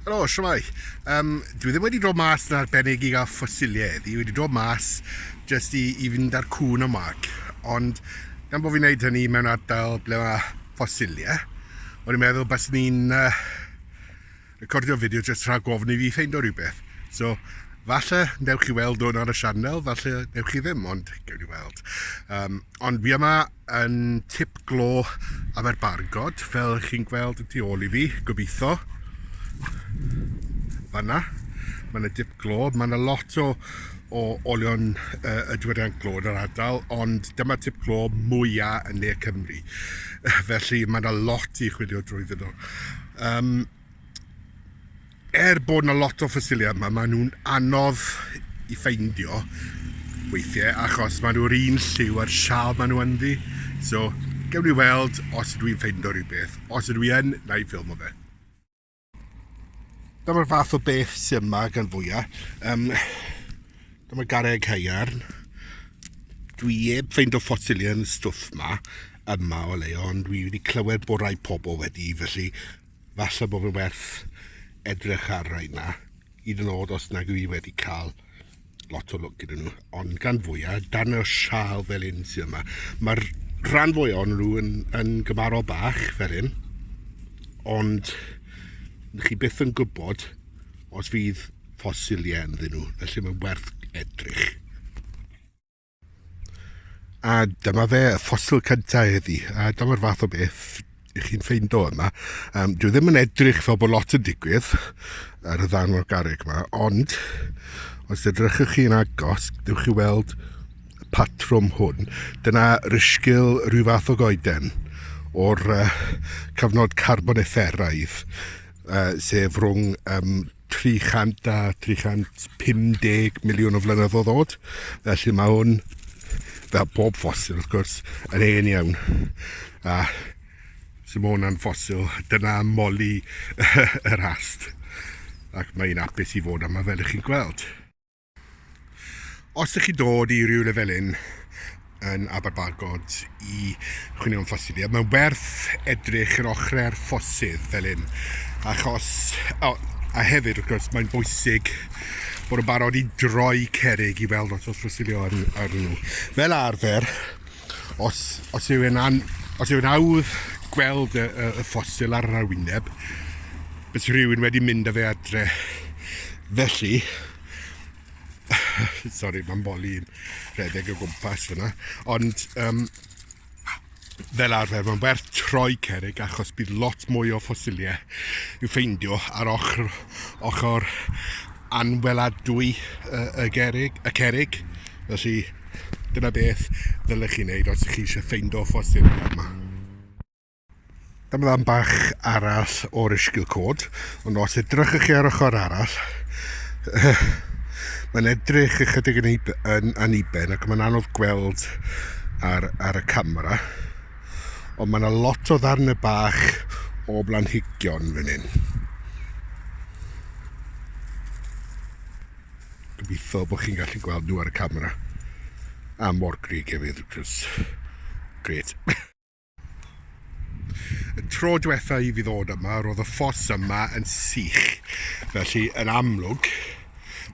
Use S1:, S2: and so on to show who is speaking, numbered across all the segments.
S1: Helo, shwmai. Dwi ddim wedi dod mas yn arbennig i gael ffosiliau. Dwi wedi dod mas jyst i fynd ar cwn y mag. Ond gan bod fi'n neud hynny mewn ardal ble mae ffosiliau, o'n i'n meddwl bys ni'n recordio fideo jyst rhag gofyn i fi ffeindio rhywbeth. So, falle newch chi weld hwn ar y sianel, falle newch chi ddim, ond gewn ni weld. Ond fi yma yn tip glo Aberbargod, fel chi'n gweld y tu ôl i fi, gobeithio. Fanna, mae yna dip glo, mae yna lot o olion y diwydiant glo yn yr ardal, ond dyma tip glo mwyaf yn Ne Cymru. Felly mae yna lot i chwilio drwyddyn nhw. Bod yna lot o ffosiliau yma, maen nhw'n anodd i ffeindio weithiau, achos maen nhw'r un lliw ar sial maen nhw ynddi. So, gewn ni weld os ydw i'n ffeindio rhywbeth. Os ydw i yn, na i ffilmo fe. Dyma'r fath o beth sy'n yma gan fwyaf. Dyma garreg haearn. Dwi heb ffeindio ffosiliau yn y stwff yma o leo, ond dwi wedi clywed bod rai pobl wedi, felly falle bod fi'n werth edrych ar rai yna, hyd yn oed os nag yw i wedi cael lot o lwc gyda nhw. Ond gan fwyaf, dan y sial fel un sy'n yma, mae'r rhan fwyaf o'n nhw yn gymarol bach fel un, ond chi byth yn gwybod os fydd ffosiliau ynddyn nhw, felly mae'n werth edrych. A dyma fe, y ffosil cyntaf heddi, a dyma'r fath o beth i chi'n ffeindio yma. Dwi ddim yn edrych fel bod lot yn digwydd ar y ddan o'r garreg yma, ond os edrychwch chi'n agos, dewch chi weld y patrwm hwn. Dyna rysgil rhyw fath o goeden o'r cyfnod carbonifferaidd, sef rhwng 300 a 350 miliwn o flynyddoedd oed. Felly mae hwn, fel bob ffosil wrth gwrs, yn hen iawn. A sy'n mae hwnna'n ffosil, dyna moli y rast. Ac mae'n apus i fod yma fel ych chi'n gweld. Os ydych chi dod i rywle fel hyn yn Aberbargod i chwilio am ffosiliau, mae'n werth edrych yn ochrau'r ffosydd fel hyn. Achos, a hefyd wrth gwrs, mae'n bwysig bod yn barod i droi cerrig i weld os oes ffosiliau ar nhw. Fel arfer, os yw'n awdd gweld y ffosil ar yr arwyneb, bys rhywun wedi mynd â fe adre. Felly, sori, mae'n boli'n rhedeg o gwmpas fyna, ond fel arfer, mae'n werth troi cerrig achos bydd lot mwy o ffosiliau i'w ffeindio ar ochr anweladwy y cerrig. Felly, dyna beth ddylech chi wneud os ydych chi eisiau ffeindio ffosiliau yma. Dyma ddan bach arall o'r ysgil cod, ond os edrychwch chi ar ochr arall, mae'n edrych ychydig yn aniben ac mae'n anodd gweld ar y camera. Ond mae yna lot o ddarnau bach o blanhigion fan hyn. Gobeithio bod chi'n gallu gweld nhw ar y camera. A mor grig hefyd, wrth gwrs. Gret. Y tro diwetha i fi ddod yma, roedd y ffos yma yn sych. Felly, yn amlwg,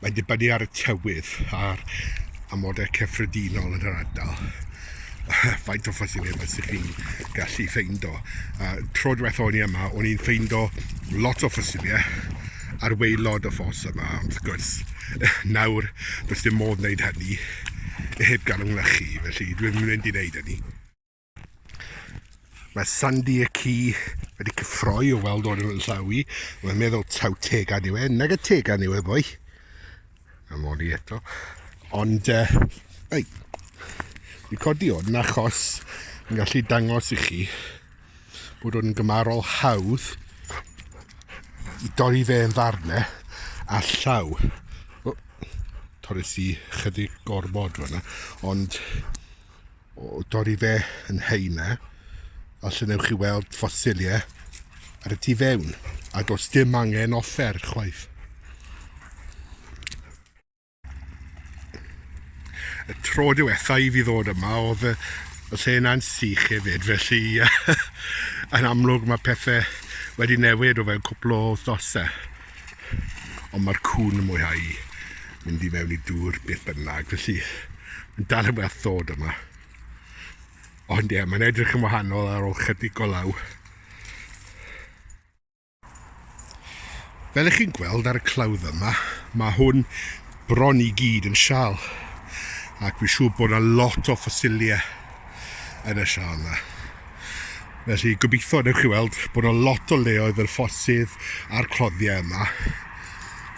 S1: mae'n dibynnu ar y tywydd a'r amodau cyffredinol yn yr ardal. Faint o ffosiliau bys chi'n gallu ffeindio. Tro diwetha o'n i yma, o'n i'n ffeindio lot o ffosiliau ar waelod y ffos yma. Wrth gwrs, nawr, does dim modd wneud hynny heb gael ymlychu, felly dwi'n mynd i wneud hynny. Mae Sandy y ci wedi cyffroi o weld o'n llaw i. Mae'n meddwl taw tegan yw e. Nag y tegan yw e, boi. A mori eto. Ond, dwi'n codi hwn achos yn gallu dangos i chi bod hwn yn gymarol hawdd i dorri fe yn ddarnau a llaw. Torres i chydig gormod fyna, ond o dorri fe yn heina, allan ewch chi weld ffosiliau ar y tu fewn, a does dim angen offer chwaith. Y tro diwetha i fi ddod yma, oedd y lle yna'n sych hefyd, felly yn amlwg mae pethau wedi newid o fewn cwpl o wythnosau. ond mae'r cwn yn mwyhau mynd i mewn i dŵr beth bynnag, felly yn dal yn werth ddod yma. Ond ie, mae'n edrych yn wahanol ar ôl chydig o law. Fel ych chi'n gweld ar y clawdd yma, mae hwn bron i gyd yn sial. Ac fi'n siŵr bod yna lot o ffosiliau yn y sial yna. Felly gobeithio newch chi weld bod yna lot o leoedd yr ffosydd a'r cloddiau yma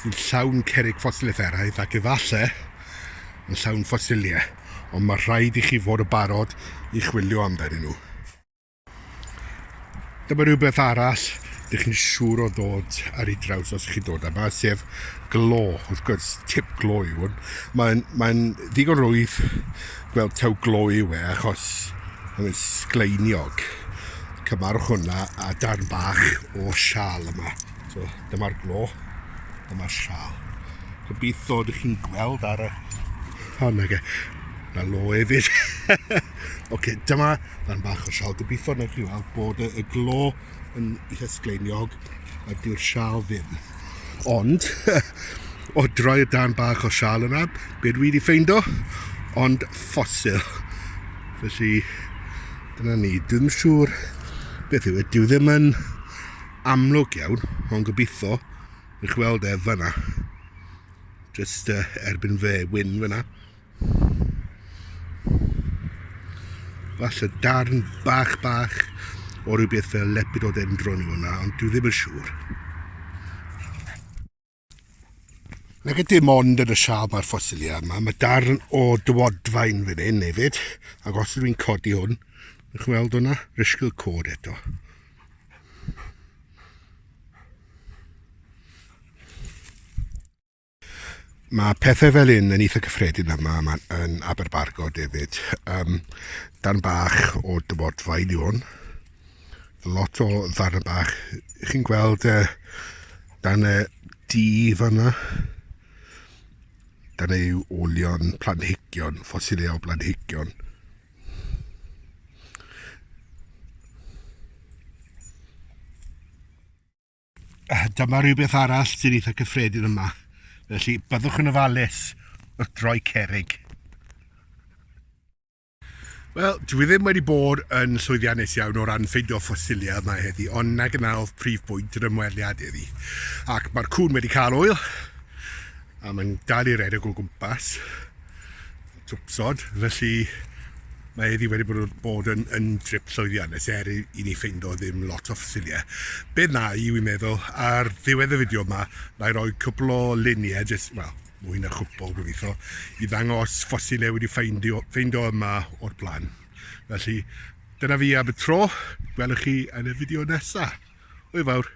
S1: yn llawn cerrig ffosiliaeth eraidd ac efallai yn llawn ffosiliau. Ond mae rhaid i chi fod y barod i chwilio amdanyn nhw. Dyma rhywbeth arall ydych chi'n siŵr o ddod ar ei draws os chi'n dod yma, sef glo. Wrth gwrs, tip glo yw hwn. Mae'n ddigon rwydd gweld taw glo yw achos mae'n sgleiniog. Cymarwch hwnna a darn bach o sial yma. So, dyma'r glo, dyma'r sial. Gobeithio ydych chi'n gweld ar y... O, nage. Na lo hefyd. Oce, dyma darn bach o sial. Gobeithio ydych chi'n gweld bod y glo yn eitha sgleiniog a dyw'r sial ddim. Ond, o droi y darn bach o sial yna, be dwi wedi ffeindio? Ond ffosil. Felly, dyna ni. Dwi'n siŵr beth yw, dyw ddim yn amlwg iawn, ond gobeithio, ych weld fyna. Just erbyn fe, wyn fyna. Falle darn bach o rhywbeth fel lepidodendron yw hwnna, ond dwi ddim yn siŵr. Nag ydym ond yn y sial mae'r ffosiliau yma, mae darn o dywodfaen fan hyn hefyd, ac os ydw i'n codi hwn, ych weld hwnna, risgl cod eto. Mae pethau fel hyn yn eitha cyffredin yma yn Aberbargod hefyd. Darn bach o dywodfaen yw hwn. Lot o ddarn bach. Chi'n gweld dan y di fan'na. Dan yw olion planhigion, ffosiliau o planhigion. Dyma rhywbeth arall sy'n eitha cyffredin yma. Felly, byddwch yn ofalus wrth droi cerrig. Wel, dwi ddim wedi bod yn llwyddiannus iawn o ran ffeindio ffosiliau yma heddi, ond nag yna oedd prif bwynt yr ymweliad heddi. Ac mae'r cwn wedi cael wyl, a mae'n dal i redeg o gwmpas, twpsod, felly mae heddi wedi bod yn trip llwyddiannus i ni ffeindio ddim lot o ffosiliau. Beth na i wi'n meddwl, ar ddiwedd y fideo yma, na i roi cwpl o luniau, mwy na chwpl gobeithio, i ddangos ffosiliau wedi ffeindio yma o'r blaen. Felly, dyna fi am y tro, gwelwch chi yn y fideo nesaf. Hwyl fawr.